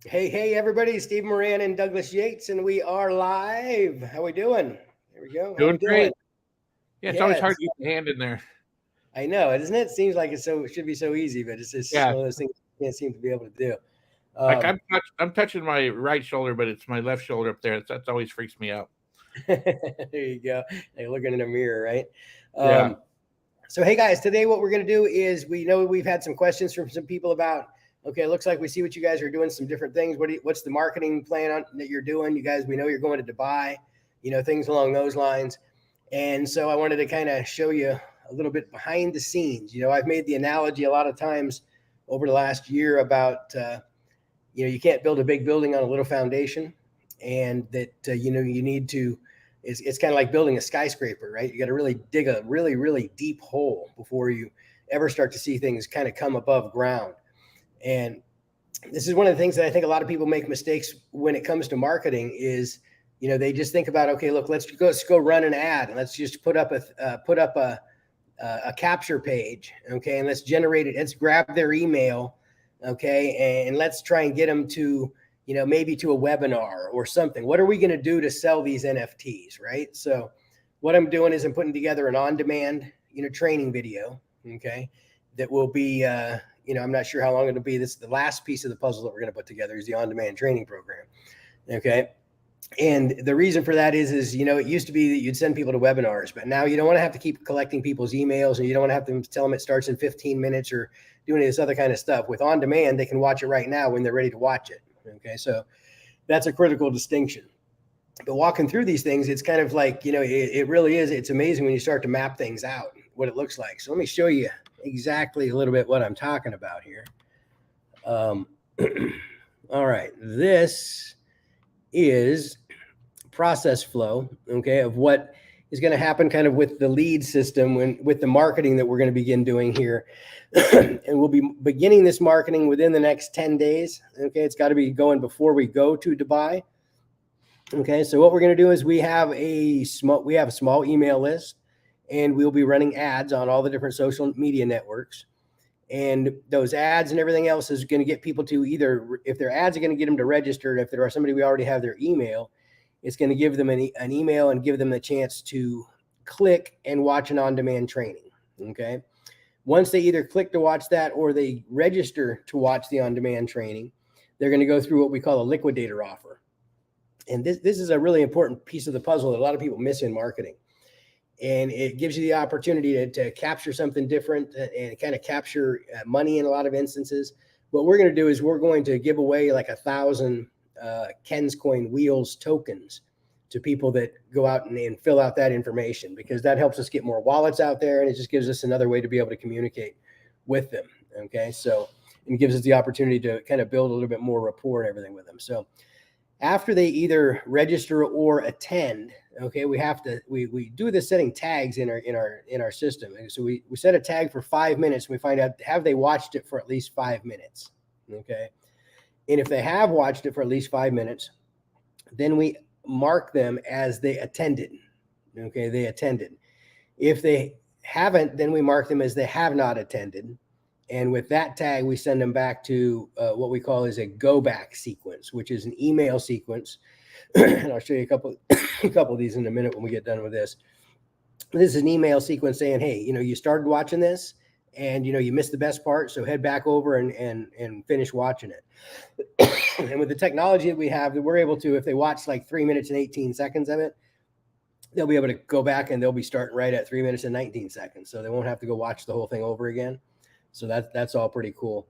Hey, everybody. Steve Moran and Douglas Yates, and we are live. How we doing? Here we go. How we Doing doing? great. Yeah, it's always Yeah, hard to get the hand in there. I know, isn't it? Seems like it should be so easy, but it's just Yeah, one of those things you can't seem to be able to do. like Um, I'm touching my right shoulder, but it's my left shoulder up there. That's always freaks me out. there you go. Like looking in a mirror, right? Yeah. Um, so, hey guys, today what we're going to do is we know we've had some questions from some people about. Okay, it looks like we see what you guys are doing, some different things. What's the marketing plan that you're doing? You guys, we know you're going to Dubai, things along those lines. And so I wanted to kind of show you a little bit behind the scenes. I've made the analogy a lot of times over the last year about, you can't build a big building on a little foundation, and that, you need to, it's kind of like building a skyscraper, right? You got to really dig a really, really deep hole before you ever start to see things kind of come above ground. And this is one of the things that I think a lot of people make mistakes when it comes to marketing is, they just think about, okay, look, let's go run an ad, and let's just put up a capture page, okay, and let's generate it. Let's grab their email, okay, and let's try and get them to, maybe to a webinar or something. What are we going to do to sell these NFTs, right? So, what I'm doing is I'm putting together an on-demand, training video, okay, that will be, I'm not sure how long it'll be. This is the last piece of the puzzle that we're going to put together is the on-demand training program, okay. And the reason for that is it used to be that you'd send people to webinars, but now you don't want to have to keep collecting people's emails, and you don't want to have to tell them it starts in 15 minutes or do any of this other kind of stuff. With on demand, they can watch it right now when they're ready to watch it. Okay, so that's a critical distinction. But walking through these things, it's kind of like, it really is. It's amazing when you start to map things out, what it looks like. So let me show you exactly a little bit what I'm talking about here. All right, this is process flow, okay, of what is going to happen kind of with the lead system with the marketing that we're going to begin doing here. And we'll be beginning this marketing within the next 10 days. Okay, it's got to be going before we go to Dubai. Okay, so what we're going to do is we have a small email list, and we'll be running ads on all the different social media networks. And those ads and everything else is going to get people to either, if their ads are going to get them to register, if there are somebody we already have their email, it's going to give them an email and give them the chance to click and watch an on-demand training. Okay. Once they either click to watch that or they register to watch the on-demand training, they're going to go through what we call a liquidator offer. And this is a really important piece of the puzzle that a lot of people miss in marketing. And it gives you the opportunity to capture something different and kind of capture money in a lot of instances. What we're going to do is we're going to give away like 1,000 Ken's Coin Wheels tokens to people that go out and fill out that information, because that helps us get more wallets out there, and it just gives us another way to be able to communicate with them. Okay, so it gives us the opportunity to kind of build a little bit more rapport and everything with them. So after they either register or attend, okay, we do the setting tags in our system. And so we set a tag for 5 minutes, and we find out, have they watched it for at least 5 minutes? Okay. And if they have watched it for at least 5 minutes, then we mark them as they attended. Okay, they attended. If they haven't, then we mark them as they have not attended. And with that tag, we send them back to what we call is a go back sequence, which is an email sequence. And I'll show you a couple of these in a minute when we get done with this. This is an email sequence saying, hey, you started watching this, and you missed the best part, so head back over and finish watching it. And with the technology that we have, that we're able to, if they watch like 3 minutes and 18 seconds of it, they'll be able to go back and they'll be starting right at 3 minutes and 19 seconds. So they won't have to go watch the whole thing over again. So that's all pretty cool.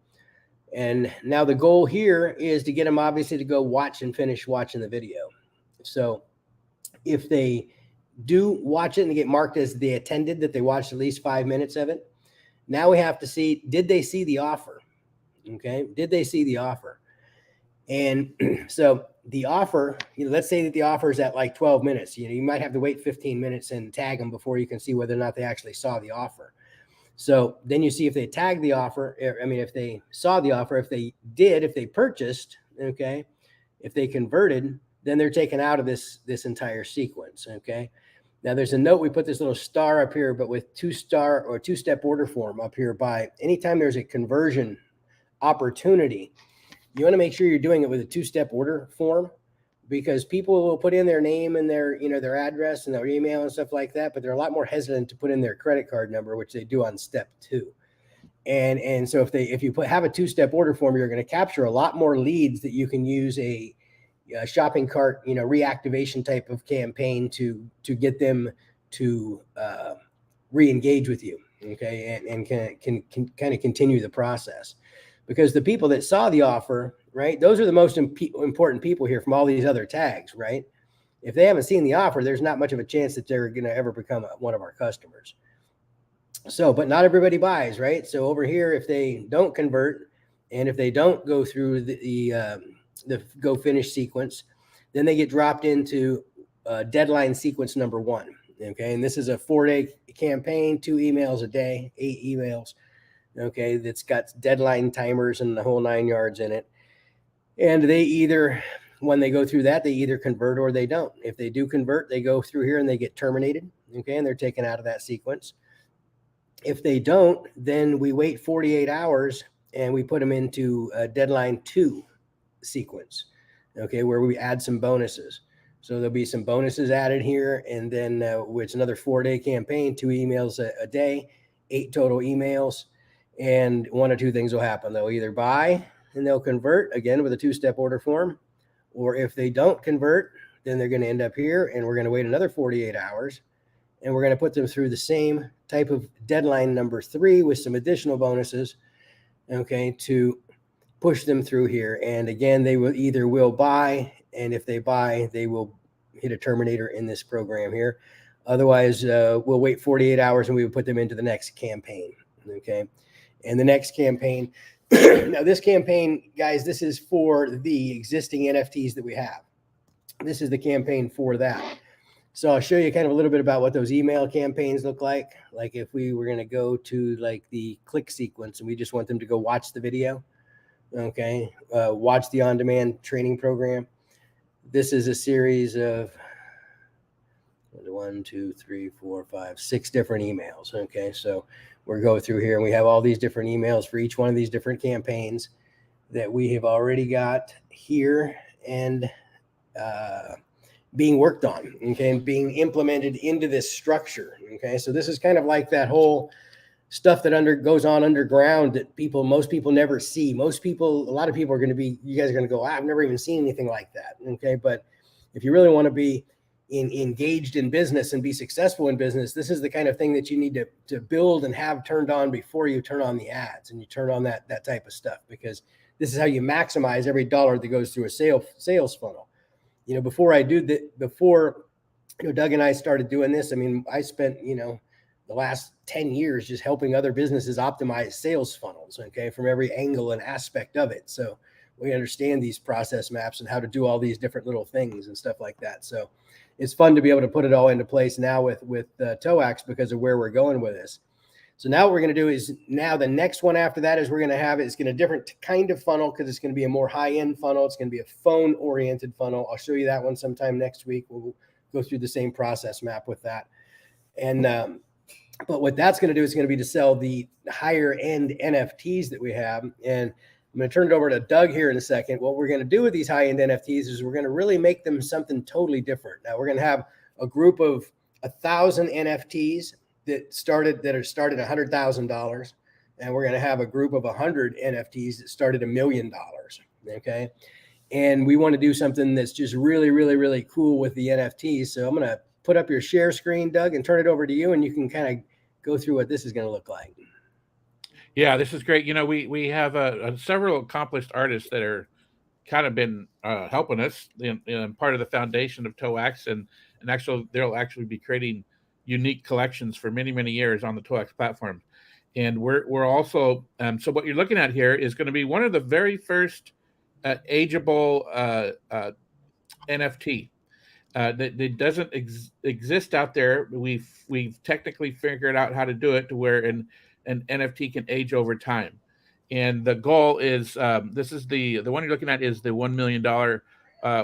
And now the goal here is to get them obviously to go watch and finish watching the video. So if they do watch it and they get marked as they attended, that they watched at least 5 minutes of it, now we have to see, did they see the offer? Okay, did they see the offer? And so the offer, let's say that the offer is at like 12 minutes. You might have to wait 15 minutes and tag them before you can see whether or not they actually saw the offer. So then you see if they tagged the offer, if they saw the offer, if they purchased, okay, if they converted, then they're taken out of this entire sequence, okay? Now there's a note, we put this little star up here, but with two-star or two-step order form up here by anytime there's a conversion opportunity, you want to make sure you're doing it with a 2-step order form, because people will put in their name and their, their address and their email and stuff like that, but they're a lot more hesitant to put in their credit card number, which they do on step 2. And so if you have a 2-step order form, you're going to capture a lot more leads that you can use a shopping cart, reactivation type of campaign to get them to re-engage with you, okay, and can kind of continue the process. Because the people that saw the offer, right, those are the most important people here from all these other tags, right? If they haven't seen the offer, there's not much of a chance that they're going to ever become one of our customers. So, but not everybody buys, right? So over here, if they don't convert and if they don't go through the go finish sequence, then they get dropped into deadline sequence number 1. Okay, and this is a 4-day campaign, 2 emails a day, 8 emails. Okay, that's got deadline timers and the whole 9 yards in it. And they either, when they go through that, they either convert or they don't. If they do convert, they go through here and they get terminated. Okay, and they're taken out of that sequence. If they don't, then we wait 48 hours and we put them into a deadline 2 sequence. Okay, where we add some bonuses. So there'll be some bonuses added here, and then it's another 4-day campaign, 2 emails a day, 8 total emails, and 1 or 2 things will happen. They'll either buy and they'll convert again with a 2-step order form, or if they don't convert, then they're going to end up here, and we're going to wait another 48 hours, and we're going to put them through the same type of deadline number 3 with some additional bonuses, okay, to push them through here. And again, they will buy, and if they buy, they will hit a terminator in this program here. Otherwise, we'll wait 48 hours and we will put them into the next campaign. Okay, and the next campaign. Now, this campaign, guys, this is for the existing NFTs that we have. This is the campaign for that. So I'll show you kind of a little bit about what those email campaigns look like. Like if we were going to go to like the click sequence and we just want them to go watch the video. Okay, watch the on-demand training program. This is a series of 1, 2, 3, 4, 5, 6 different emails. Okay, so we're going through here and we have all these different emails for each one of these different campaigns that we have already got here and being worked on, okay, and being implemented into this structure. Okay, so this is kind of like that whole stuff that goes on underground that most people never see. A lot of people are going to be, you guys are going to go, I've never even seen anything like that. Okay, but if you really want to be engaged in business and be successful in business, this is the kind of thing that you need to build and have turned on before you turn on the ads and you turn on that type of stuff, because this is how you maximize every dollar that goes through a sales funnel. Before Doug and I started doing this, I mean, I spent, the last 10 years just helping other businesses optimize sales funnels, okay, from every angle and aspect of it. So we understand these process maps and how to do all these different little things and stuff like that. So it's fun to be able to put it all into place now with TOAX because of where we're going with this. So now what we're going to do is, now the next one after that is we're going to have, it's going to different kind of funnel, because it's going to be a more high-end funnel. It's going to be a phone-oriented funnel. I'll show you that one sometime next week. We'll go through the same process map with that. And but what that's going to do is going to be to sell the higher end NFTs that we have. And I'm going to turn it over to Doug here in a second. What we're going to do with these high end NFTs is we're going to really make them something totally different. Now we're going to have a group of 1,000 NFTs that are started $100,000. And we're going to have a group of 100 NFTs that started $1 million. Okay. And we want to do something that's just really, really, really cool with the NFTs. So I'm going to put up your share screen, Doug, and turn it over to you, and you can kind of go through what this is going to look like. Yeah, this is great. We have several accomplished artists that are kind of been helping us in part of the foundation of TOAX, and actually they'll actually be creating unique collections for many, many years on the TOAX platform. And we're also so what you're looking at here is going to be one of the very first ageable NFT that doesn't exist out there. We've technically figured out how to do it to where an NFT can age over time. And the goal is this is the one you're looking at is the $1 million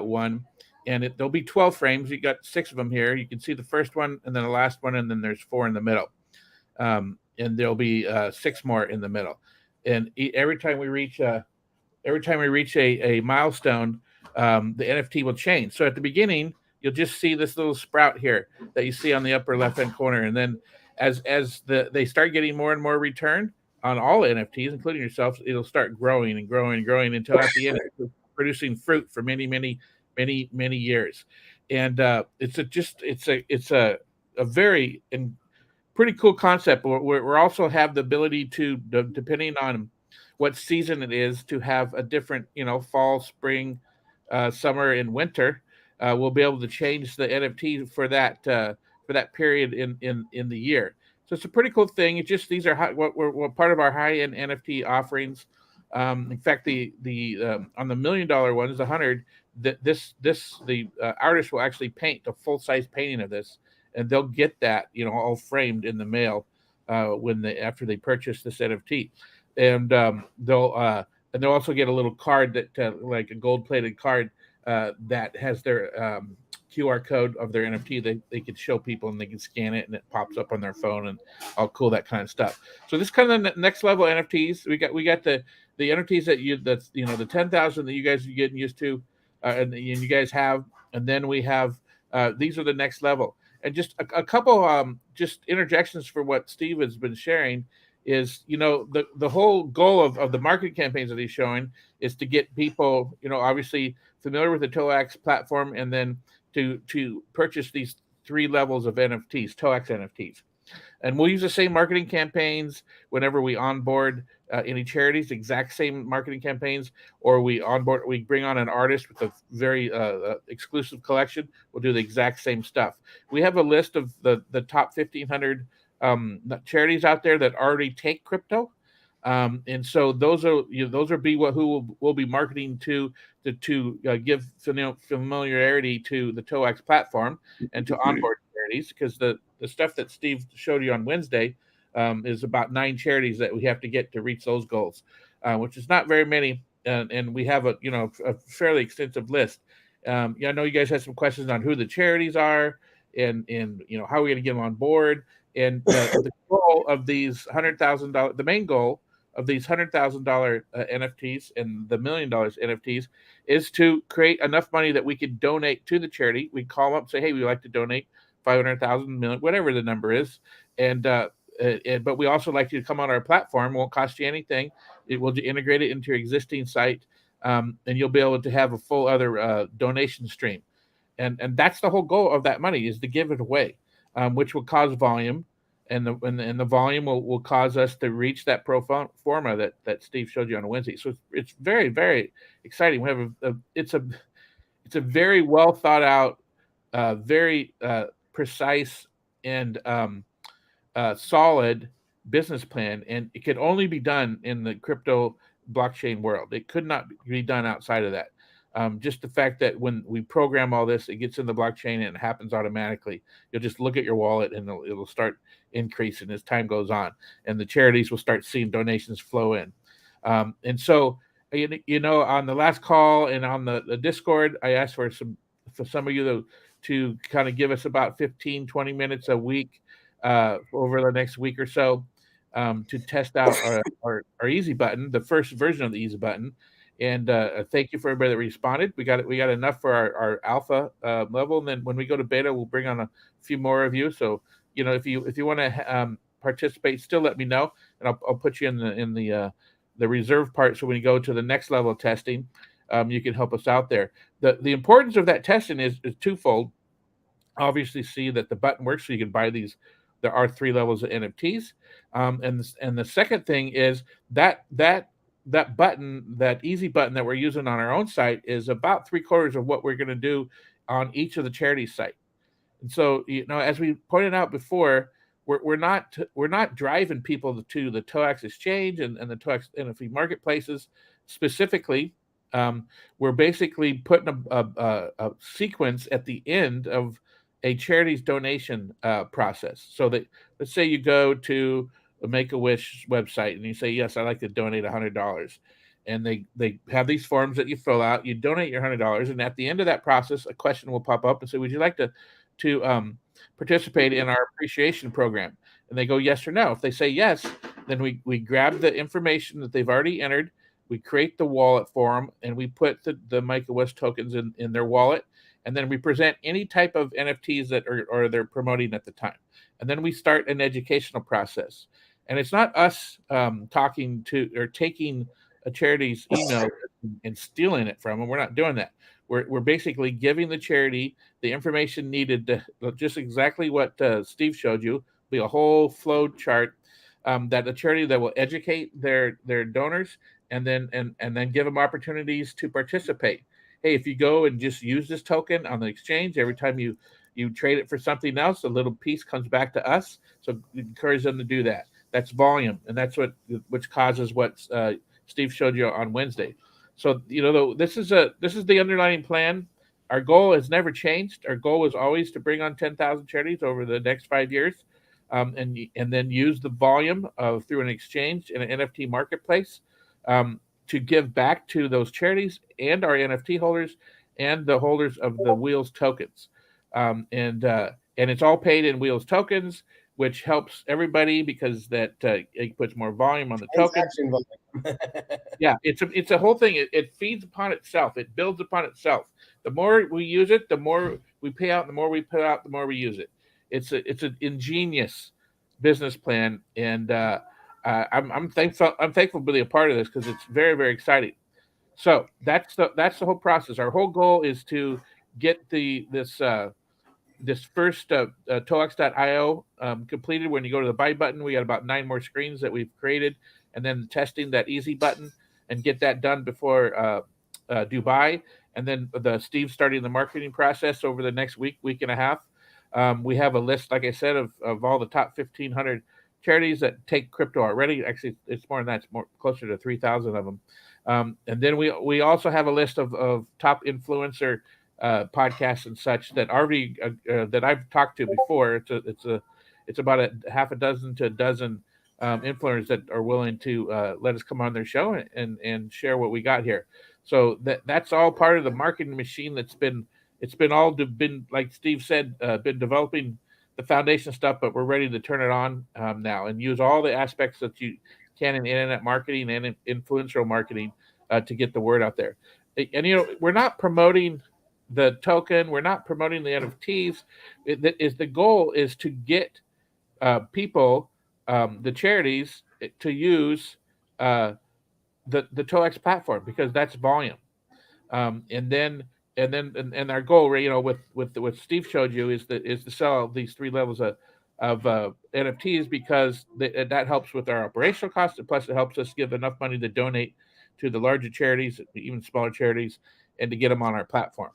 one, and there'll be 12 frames. You got 6 of them here. You can see the first one, and then the last one, and then there's 4 in the middle, and there'll be 6 more in the middle. And every time we reach every time we reach a milestone, the NFT will change. So at the beginning, you'll just see this little sprout here that you see on the upper left hand corner, and then they start getting more and more return on all NFTs, including yourself, it'll start growing and growing and growing until at the end it's producing fruit for many years. And it's a very pretty cool concept. We also have the ability to, depending on what season it is, to have a different, fall, spring, summer, and winter. We'll be able to change the NFT for that period in the year. So it's a pretty cool thing. It's just these are what part of our high end NFT offerings. In fact, the on the $1 million one is 100. That this the artist will actually paint a full size painting of this, and they'll get that all framed in the mail after they purchase this NFT, and they'll also get a little card that like a gold plated card that has their QR code of their NFT. They could show people and they can scan it and it pops up on their phone and all cool, that kind of stuff. So this kind of the next level NFTs. We got the NFTs that's the 10,000 that you guys are getting used to, and you guys have, and then we have these are the next level. And just a couple just interjections for what Steve has been sharing is the whole goal of the marketing campaigns that he's showing is to get people obviously familiar with the TOAX platform, and then to purchase these 3 levels of NFTs, TOAX NFTs. And we'll use the same marketing campaigns whenever we onboard any charities, exact same marketing campaigns, or we bring on an artist with a very exclusive collection. We'll do the exact same stuff. We have a list of the top 1,500 charities out there that already take crypto. And so those are who we'll be marketing to give familiarity to the TOAX platform and to onboard charities, because the stuff that Steve showed you on Wednesday is about 9 charities that we have to get to reach those goals, which is not very many, and we have a fairly extensive list. I know you guys had some questions on who the charities are and how we're going to get them on board. And the goal of these $100,000, the main goal of these $100,000 NFTs and the $1 million NFTs is to create enough money that we can donate to the charity. We call them up, say, hey, we'd like to donate 500,000, million, whatever the number is, but we also like you to come on our platform. It won't cost you anything. It will integrate it into your existing site, and you'll be able to have a full other donation stream. And that's the whole goal of that money, is to give it away, which will cause volume, and the volume will cause us to reach that pro forma that Steve showed you on Wednesday. So it's very, very exciting. We have it's a very well thought out, very precise and solid business plan, and it could only be done in the crypto blockchain world. It could not be done outside of that. Just the fact that when we program all this, it gets in the blockchain and it happens automatically. You'll just look at your wallet and it'll start increasing as time goes on, and the charities will start seeing donations flow in. And so, on the last call and on the Discord, I asked for some of you to kind of give us about 15-20 minutes a week over the next week or so to test out our easy button, the first version of the easy button. And thank you for everybody that responded. We got enough for our alpha level, and then when we go to beta, we'll bring on a few more of you. So if you want to participate, still let me know, and I'll put you in the reserve part. So when you go to the next level of testing, you can help us out there. The importance of that testing is twofold. Obviously, see that the button works, so you can buy these. There are 3 levels of NFTs, and the second thing is that button, that easy button that we're using on our own site, is about 3/4 of what we're going to do on each of the charity site. And so, as we pointed out before, we're not driving people to the TOAX exchange and the TOAX NFT marketplaces specifically. We're basically putting a sequence at the end of a charity's donation process. So that, let's say you go to a Make-A-Wish website and you say, yes, I'd like to donate $100. And they have these forms that you fill out. You donate your $100, and at the end of that process, a question will pop up and say, would you like to participate in our appreciation program? And they go yes or no. If they say yes, then we grab the information that they've already entered, We create the wallet for them, and we put the MicroWest tokens in their wallet, and then we present any type of NFTs that or they're promoting at the time, and then we start an educational process. And it's not us talking to or taking a charity's email and stealing it from them. We're not doing that. We're basically giving the charity the information needed to just exactly what Steve showed you. Be a whole flow chart that a charity that will educate their donors and then give them opportunities to participate. Hey, if you go and just use this token on the exchange, every time you trade it for something else, a little piece comes back to us. So encourage them to do that. That's volume, and that's which causes what Steve showed you on Wednesday. So this is the underlying plan. Our goal has never changed. Our goal is always to bring on 10,000 charities over the next 5 years, and then use the volume of through an exchange in an NFT marketplace to give back to those charities and our NFT holders and the holders of the Wheels tokens, and it's all paid in Wheels tokens, which helps everybody because that it puts more volume on the tokens. Yeah, it's a whole thing. It feeds upon itself. It builds upon itself. The more we use it, the more we pay out. The more we put out, the more we use it. It's an ingenious business plan, and I'm thankful. I'm thankful to be a part of this because it's very, very exciting. So that's the whole process. Our whole goal is to get this first TOAX.io completed. When you go to the buy button, we got about 9 more screens that we've created, and then testing that easy button and get that done before Dubai. And then Steve starting the marketing process over the next week and a half. We have a list, like I said, of all the top 1,500 charities that take crypto already. Actually, it's more than that. It's more closer to 3,000 of them. And then we also have a list of top influencer podcasts and such that already that I've talked to before. It's about a half a dozen to a dozen influencers that are willing to let us come on their show and share what we got here. So that's all part of the marketing machine been like Steve said, been developing the foundation stuff, but we're ready to turn it on now and use all the aspects that you can in internet marketing and in influencer marketing to get the word out there. And we're not promoting the token, we're not promoting the NFTs. The goal is to get people, the charities, to use the TOAX platform because that's volume. And then our goal, with what Steve showed you is to sell these 3 levels of NFTs because that helps with our operational costs, and plus it helps us give enough money to donate to the larger charities, even smaller charities, and to get them on our platform.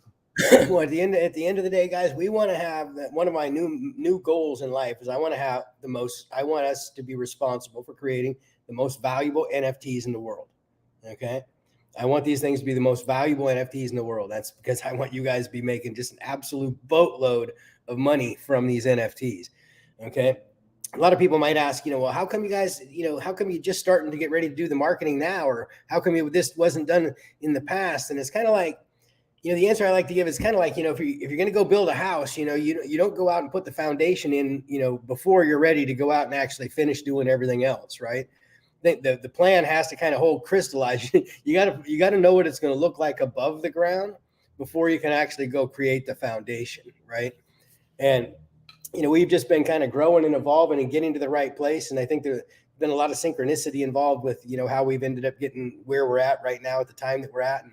Well, at the end of the day, guys, we want to have one of my new goals in life is I want us to be responsible for creating the most valuable NFTs in the world. Okay. I want these things to be the most valuable NFTs in the world. That's because I want you guys to be making just an absolute boatload of money from these NFTs. Okay. A lot of people might ask, well, how come you guys, how come you just starting to get ready to do the marketing now? Or how come this wasn't done in the past? And it's kind of like, the answer I like to give is kind of like, if you're going to go build a house, you don't go out and put the foundation in, before you're ready to go out and actually finish doing everything else. Right. The plan has to kind of hold crystallize. You got to know what it's going to look like above the ground before you can actually go create the foundation. Right. And, we've just been kind of growing and evolving and getting to the right place. And I think there's been a lot of synchronicity involved with, how we've ended up getting where we're at right now at the time that we're at. And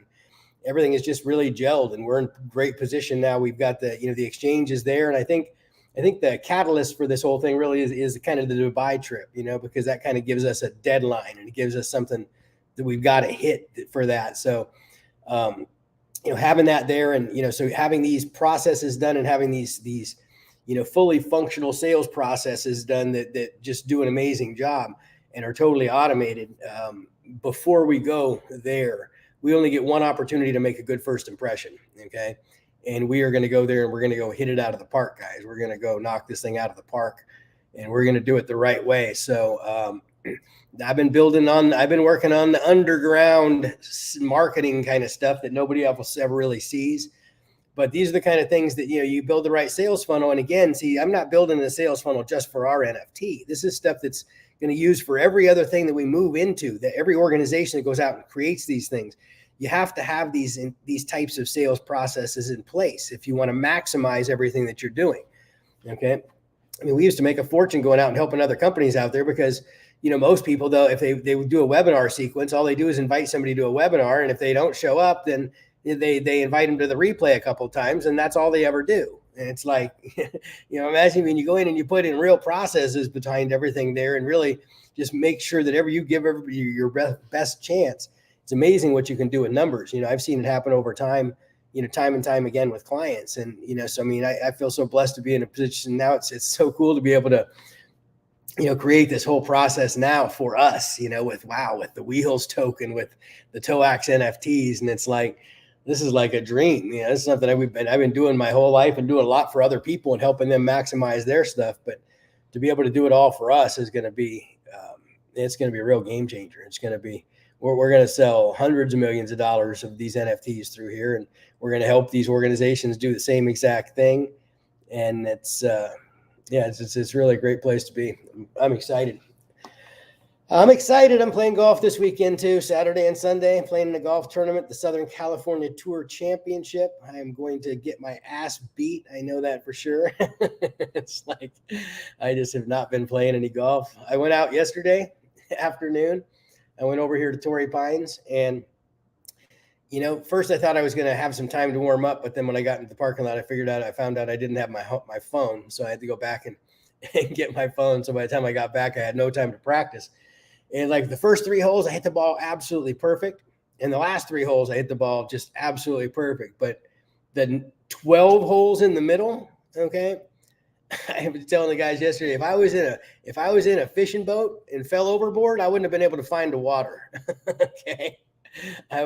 everything is just really gelled and we're in great position now. We've got the exchange is there. And I think the catalyst for this whole thing really is kind of the Dubai trip, because that kind of gives us a deadline and it gives us something that we've got to hit for that. So, having that there and, so having these processes done and having these, fully functional sales processes done that just do an amazing job and are totally automated. Before we go there, we only get one opportunity to make a good first impression. Okay. And we are going to go there and we're going to go hit it out of the park, guys. We're going to go knock this thing out of the park and we're going to do it the right way. So, I've been working on the underground marketing kind of stuff that nobody else ever really sees. But these are the kind of things that, you build the right sales funnel. And again, see, I'm not building a sales funnel just for our NFT. This is stuff that's going to use for every other thing that we move into, that every organization that goes out and creates these things, you have to have these types of sales processes in place if you want to maximize everything that you're doing. Okay. I mean, we used to make a fortune going out and helping other companies out there because, most people, though, if they would do a webinar sequence, all they do is invite somebody to a webinar. And if they don't show up, then they invite them to the replay a couple of times, and that's all they ever do. And it's like, imagine when you go in and you put in real processes behind everything there and really just make sure that you give everybody your best chance. It's amazing what you can do with numbers. I've seen it happen over time, time and time again with clients. And, so, I mean, I feel so blessed to be in a position now. It's so cool to be able to, create this whole process now for us, with the Wheels token, with the TOAX NFTs. And it's like, this is like a dream. This is something I've been doing my whole life and doing a lot for other people and helping them maximize their stuff. But to be able to do it all for us is going to be, it's going to be a real game changer. It's going to be, we're going to sell hundreds of millions of dollars of these NFTs through here. And we're going to help these organizations do the same exact thing. And it's really a great place to be. I'm excited. I'm playing golf this weekend too, Saturday and Sunday. I'm playing in a golf tournament, the Southern California Tour Championship. I am going to get my ass beat. I know that for sure. It's like, I just have not been playing any golf. I went out yesterday afternoon. I went over here to Torrey Pines, and first I thought I was going to have some time to warm up, but then when I got into the parking lot, I found out I didn't have my phone, so I had to go back and get my phone. So by the time I got back, I had no time to practice. And like the first 3 holes, I hit the ball absolutely perfect, and the last 3 holes, I hit the ball just absolutely perfect. But the 12 holes in the middle, okay, I was telling the guys yesterday, if I was in a fishing boat and fell overboard, I wouldn't have been able to find the water. Okay. I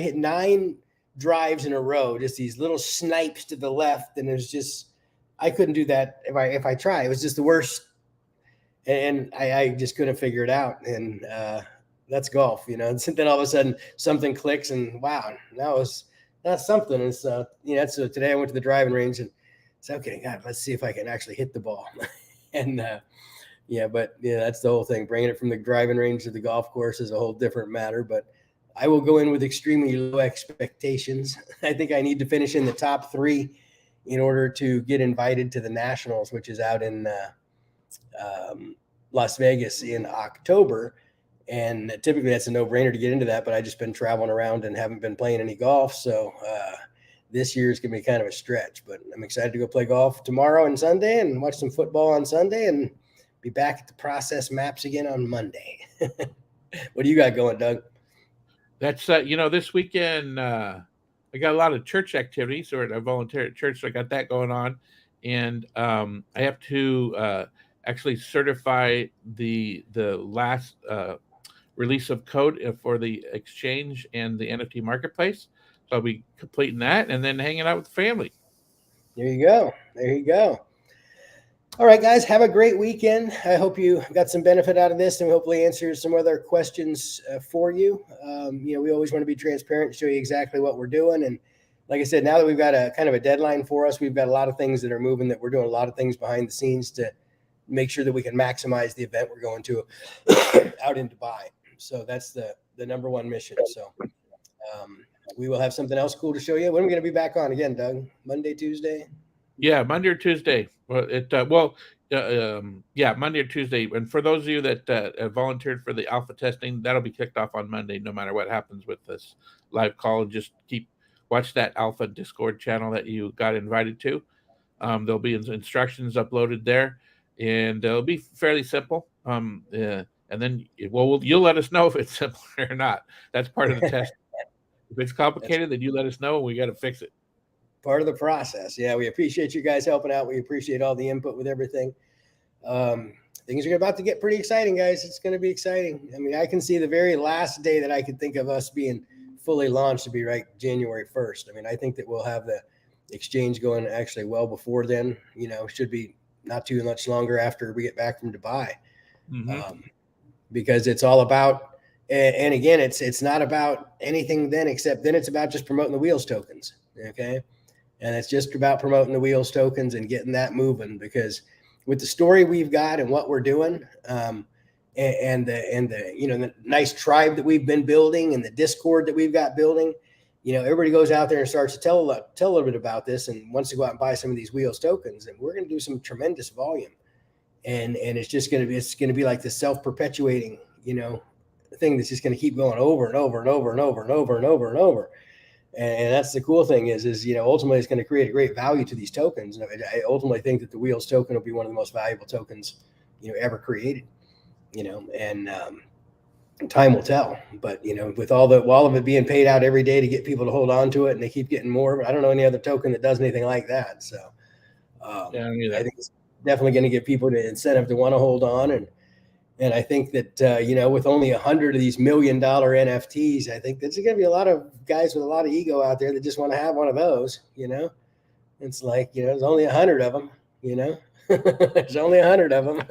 hit 9 drives in a row, just these little snipes to the left. And I couldn't do that if I tried. It was just the worst. And I just couldn't figure it out. And that's golf, And then all of a sudden something clicks and wow, that's something. And so, so today I went to the driving range and said, okay, God, let's see if I can actually hit the ball. And that's the whole thing. Bringing it from the driving range to the golf course is a whole different matter. But I will go in with extremely low expectations. I think I need to finish in the top 3 in order to get invited to the Nationals, which is out in Las Vegas in October. And typically that's a no-brainer to get into that. But I just been traveling around and haven't been playing any golf. So this year is going to be kind of a stretch. But I'm excited to go play golf tomorrow and Sunday and watch some football on Sunday and be back at the process maps again on Monday. What do you got going, Doug? That's, this weekend, I got a lot of church activities, or I volunteer at church. So I got that going on. And I have to actually certify the last release of code for the exchange and the NFT marketplace. So I'll be completing that and then hanging out with the family. There you go. All right, guys, have a great weekend. I hope you got some benefit out of this and hopefully answer some other questions for you. We always want to be transparent and show you exactly what we're doing. And like I said, now that we've got a kind of a deadline for us, we've got a lot of things that are moving, that we're doing a lot of things behind the scenes to make sure that we can maximize the event we're going to out in Dubai. So that's the number one mission. So we will have something else cool to show you. When are we going to be back on again, Doug? Monday, Tuesday? Yeah, Monday or Tuesday. Monday or Tuesday. And for those of you that have volunteered for the alpha testing, that'll be kicked off on Monday, no matter what happens with this live call. Just watch that alpha Discord channel that you got invited to. There'll be instructions uploaded there, and it'll be fairly simple. And then, you'll let us know if it's simple or not. That's part of the test. If it's complicated, then you let us know and we got to fix it. Part of the process. Yeah, we appreciate you guys helping out. We appreciate all the input with everything. Things are about to get pretty exciting, guys. It's going to be exciting. I mean, I can see the very last day that I could think of us being fully launched to be January 1st. I mean, I think that we'll have the exchange going actually well before then. Should be not too much longer after we get back from Dubai. Mm-hmm. Because it's all about, and again, it's not about anything then, except then it's about just promoting the Wheels tokens. Okay. And it's just about promoting the Wheels tokens and getting that moving, because with the story we've got and what we're doing, and the the nice tribe that we've been building and the Discord that we've got building, everybody goes out there and starts to tell a little bit about this and wants to go out and buy some of these wheels tokens, and we're going to do some tremendous volume, and it's just going to be like this self-perpetuating thing that's just going to keep going over and over and over and over and over and over and over. And that's the cool thing is ultimately it's going to create a great value to these tokens. And I ultimately think that the wheels token will be one of the most valuable tokens, ever created, and time will tell. But, with all of it being paid out every day to get people to hold on to it, and they keep getting more, but I don't know any other token that does anything like that. So I think it's definitely going to give people the incentive to want to hold on. And I think that, with only 100 of these $1 million NFTs, I think there's going to be a lot of guys with a lot of ego out there that just want to have one of those, It's like, there's only 100 of them, there's only 100 of them,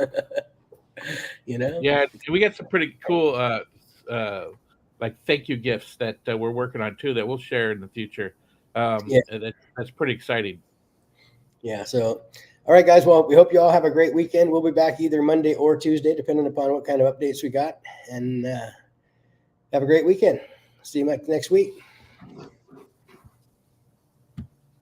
Yeah, we got some pretty cool, like thank you gifts that we're working on too that we'll share in the future. Yeah. That's pretty exciting. Yeah. So, all right, guys. Well, we hope you all have a great weekend. We'll be back either Monday or Tuesday, depending upon what kind of updates we got. And have a great weekend. See you next week.